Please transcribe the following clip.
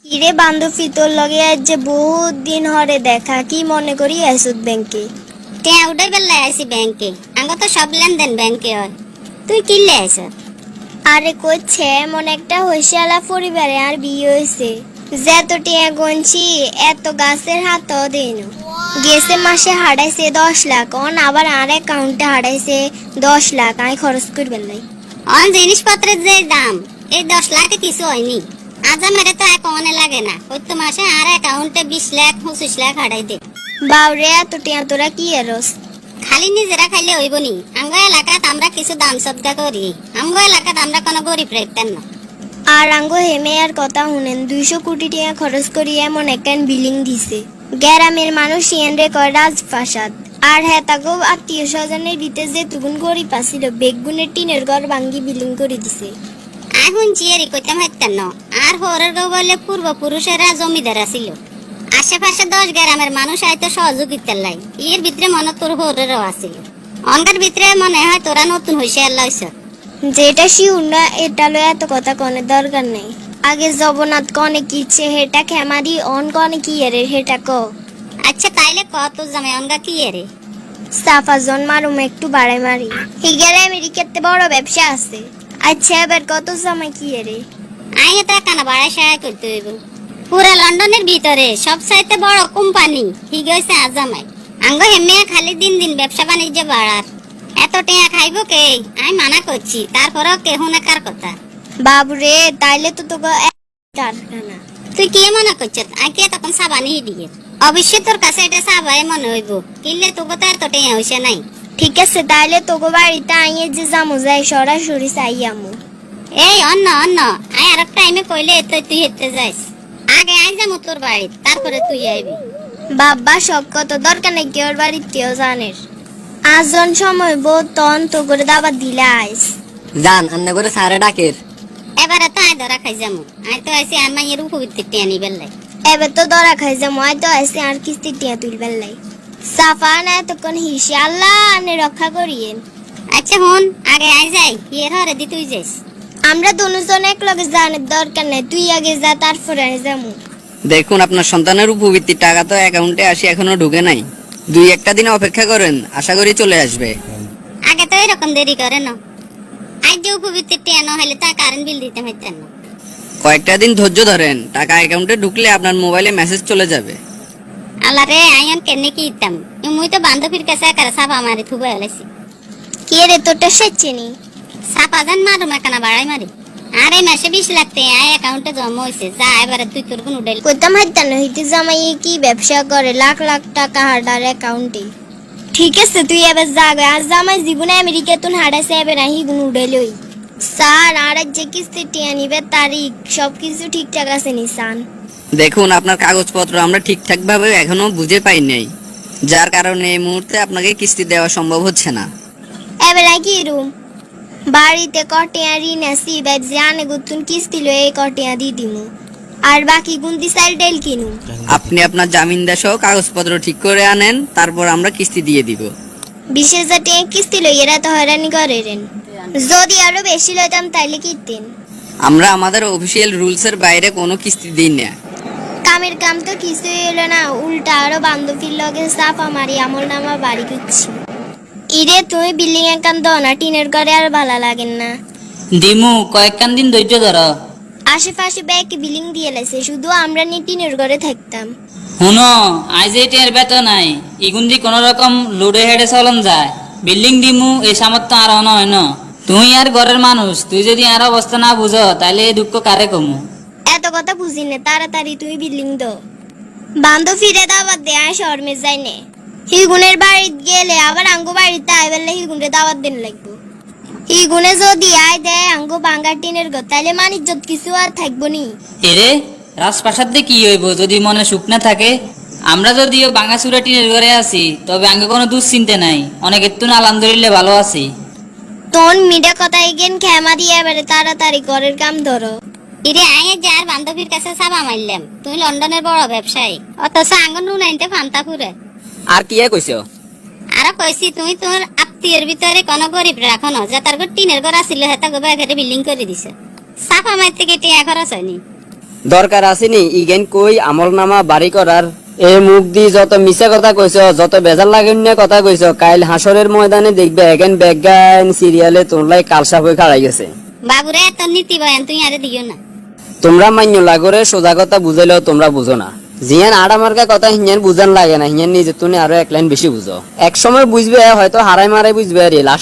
কিরে বান্ধবী তোর লগে আজ যে বহুত দিন হরে দেখা, কি মনে করি আসুদ ব্যাংকে? টিয়া উঠাই বেলায় আইসি ব্যাংকে, আঙ্গ তো সব লেনদেন ব্যাংকে হয়। তুই কিনলে আইস? আরে কইছে এমন একটা হইসালা পরিবারে আর বিয়ে হয়েছে, যত টিয়া গনছি এত গাছের হাতও দেন। গেছে মাসে হারাইছে 10 লাখ, অন আবার আর অ্যাকাউন্টে হারাইছে 10 লাখ। আমি খরচ করবেন নাই। অন জিনিসপত্রের যে দাম, এই 10 লাখে কিছু হয়নি। আজা মেরে তো এক মনে লাগে না, ওই তো মাসে আর অ্যাকাউন্টে 20 লাখ 25 লাখ হারাই দে। বাউরে এত টিয়া তোরা কি এরস? খালি নিজেরা খাইলে হইব নি? আঙ্গ এলাকাত আমরা কিছু দান সদকা করি, আঙ্গ এলাকাত আমরা কোনো গরিব রাখতেন না। আর আঙ্গো হেমে আর কথা শুনেন, 200 কোটি টাকা খরচ করি এমন একখান বিল্ডিং দিছে। গ্রামের মানুষ ইয়েন্দ্রে কয় রাজপ্রাসাদ। আর হ্যাঁ তাকে আত্মীয় স্বজনের দিতে যে তুগুন গরিব আসিল, বেগুনের টিনের ঘর ভাঙ্গি বিল্ডিং করে দিছে। এখন চিয়ারি কইতাম হাইতেন না। আর হরের গো বলে পূর্বপুরুষেরা জমিদার আছিল। আশেপাশে 10 গ্রামের মানুষ আইতো সহযোগিতার লাই, এর ভিতরে মনে তোর হরেরও আছিল। অনকার ভিতরে মনে হয় তোরা নতুন হইছে আল্লাহ। যেটা শিউর না এটা লয় এত কথা কনে দরকার নেই। আগে জগন্নাথ কনে কিছে হেটা খেমারি, অন কনে কি এরে হেটা ক। আচ্ছা তাইলে কত জামাই অনগা কি এরে? সাফাজন মারুম একটু বাড়াই মারি। হিগারে আমেরিকাতে বড় ব্যবসা আছে। আচ্ছা এবার কত সময় কি এরে? আইয়ে তো কানা বাড়ায় সাহায্য করতে হইব। পুরা লন্ডনের ভিতরে সবচাইতে বড় কোম্পানি হিগ হইছে আজামাই। আঙ্গ হেমে খালি দিন দিন ব্যবসা বাণিজ্য বাড়ার। এত টেয়া খাইব কে? আমি মানা করছি, তারপরেও কেহ না কার কথা। বাবুরে তাইলে তো তোকে কারখানা। তুই কি মনে করছ আগে তখন সাবানি দিয়ে? অবশ্যই তোর কাছে এটা সাবাই মনে হইব, কিনলে তোকে তো এত টেয়া হইছে নাই। ঠিক আছে তাইলে তোকে বাড়িতে আইয়ে যে জামু যাই সরাসরি চাই আমু। এই অন্য অন্য আই আর টাইমে কইলে তুই হেঁটে যাইস। আগে আই যাবো তোর বাড়ি, তারপরে তুই আইবি। বাবা সব কত দরকার নেই কেউ বাড়িতেও জানের। আজন সময় বউ তন তো করে দাবার দিলে আইস। জান আন্না করে সারে ডাকের। এবারে তো আই ধরা খাই যাবো। আই তো আইসি আর মাইয়ের উপবৃত্তি টেয়া নিবেন লাই। এবার তো দরা খাই যে মই তো আইসি আর কিস্তি টিয়া তুলবেন লাই। সাফা না এতক্ষণ হিসি আল্লাহ আনে রক্ষা করিয়েন। আচ্ছা হন, আগে আই যাই, এর হরে দি তুই যাইস। আমরা দুজন এক লগে জানের দরকার নেই, তুই আগে যা তারপরে আমি যাবো। দেখুন আপনার সন্তানের উপবৃত্তির টাকা তো অ্যাকাউন্টে আসি এখনো ঢুকে নাই। 2-1 দিন অপেক্ষা করেন, আশা করি চলে আসবে। আগে তো এরকম দেরি করে না। আজ যে উপবৃত্তি টেয়া না হলে তা কারেন্ট বিল দিতে হইতেন না। কয়েকটা দিন ধৈর্য ধরেন, টাকা অ্যাকাউন্টে ঢুকলে আপনার মোবাইলে মেসেজ চলে যাবে। আল্লাহ রে আইন কেনে কি ইতাম, মুই তো বান্ধবীর কাছে একারে সাফা মারি থুবে এলাইছি। কে রে তোরটা সেচেনি? সাফা জান মারুম একানা বাড়াই মারি। আর এই মাসে 20 লাখ টাকা আই অ্যাকাউন্টে জমা হইছে, যা এবারে তুই তোর কোন উঠাইল। কইতাম হাইতানো হইতে জামাই কি ব্যবসা করে, লাখ লাখ টাকা হাডার অ্যাকাউন্টে। ঠিক আছে তুই এবার যাবে, আর জামাই জীবনে আমেরিকা তুন হাডাইছে এবার আহি গুণ উড়াইলই। স্যার আর যে কিস্তি টিয়া নিবে তারিখ সবকিছু ঠিকঠাক আছে নিসান? দেখুন আপনার কাগজপত্র আমরা ঠিকঠাক ভাবে এখনো বুঝে পাই নাই, যার কারণে এই মুহূর্তে আপনাকে কিস্তি দেওয়া সম্ভব হচ্ছে না। এবার কি রুম বাড়িতে কটিয়া ঋণ আসি ব্যবসা আনে গুতুন কিস্তি লয়ে এই কটিয়া দি দিমু, আর বাকি গুন্দি সাইল ডেল কিনু। আপনি আপনার জামিনদার সহ কাগজপত্র ঠিক করে আনেন, তারপর আমরা কিস্তি দিয়ে দিব। 20,000 টাকা কিস্তি লই এরা তো হয়রানি করে রেন। যদি আরো বেশি লইতাম তাইলে কিতেন। আমরা আমাদের অফিসিয়াল রুলসের বাইরে কোনো কিস্তি দিই না। কামের কাম তো কিছুই এলো না, উল্টা আরো বান্ধবীর লগে সাফা মারি আমল নামা বাড়ি করছি। ইরে তুমি বিল্ডিং একান দাও না, টিনের ঘরে আর ভালো লাগেন না। দিমু কয়েকখান দিন ধৈর্য ধর। আশেপাশে ব্যাগ বিল্ডিং দিয়ে লাইছে, শুধু আমরা নি টিনের ঘরে থাকতাম। শুনো আজ এই টের বেতন নাই, ইগুন্দি কোন রকম লুডে হেডে চলন যায়। বিল্ডিং দিমু এই সামর্থ্য আর হয় না। তুই আর ঘরের মানুষ, তুই যদি আর অবস্থা না বুঝো তাহলে এই দুঃখ কারে কমু। এত কথা বুঝি না, তাড়াতাড়ি তুমি বিল্ডিং দাও। বান্ধবীরে দাওয়াত দে, আয় শর্মে যাই নে। হিগুনের বাড়িতে গেলে আবার আঙ্গু বাড়িতে আইবেলে হিগুনের দাওয়াত দিন লাগবো। হিগুনে যদি আয় দেয় আঙ্গু বাঙ্গা টিনের ঘর, তাহলে মানিজ্জত কিছু আর থাকবো নি। এরে রাজপ্রাসাদ দিয়ে কি হইব যদি মনে সুখ না থাকে? আমরা যদিও বাঙ্গাচুরা টিনের ঘরে আছি, তবে আগে কোনো দুশ্চিন্তে নাই, অনেকের তো আলহামদুলিল্লাহ ভালো আছি। তোর মিডা কথা এগেন খেমা দিয়ে এবারে তাড়াতাড়ি ঘরের কাম ধরো। ইরে আইয়ে যার বান্ধবীর কাছে সাবা মারলাম, তুই লন্ডনের বড় ব্যবসায়ী, অথচ আঙ্গন নুনাইতে ফান্তা ফুরে। আর কি কইছো? আরো কইছি তুই তোর আত্মীয়ের ভিতরে কোন গরিব রাখো না, যে তার টিনের ঘর আসিল হেতা গোবা ঘরে বিল্ডিং করে দিছে। সাফা মারতে কেটে খরচ হয়নি। দরকার আসেনি ইগেন কই আমল নামা বাড়ি করার এ মুখ দি যত মিছা কথা কইছ যত বেজার লাগেন না কথা কইছ কাইল হাসরের ময়দানে দেখবে এগেন ব্যাগান সিরিয়ালে তোমলাই কালসা হয়ে খাড়াই গেছে বাবুরে এত নীতি বয়ান তুই আরে দিও না। তোমরা মান্য লাগরে সোজা কথা বুঝাইলেও তোমরা বুঝো না জিয়ান আড়ামার্কা কথা হিয়ান বুঝান লাগে না হিয়ান নিজে তুমি আরো এক লাইন বেশি বুঝো এক সময় বুঝবে হয়তো হারাই মারাই বুঝবে আর লাস্ট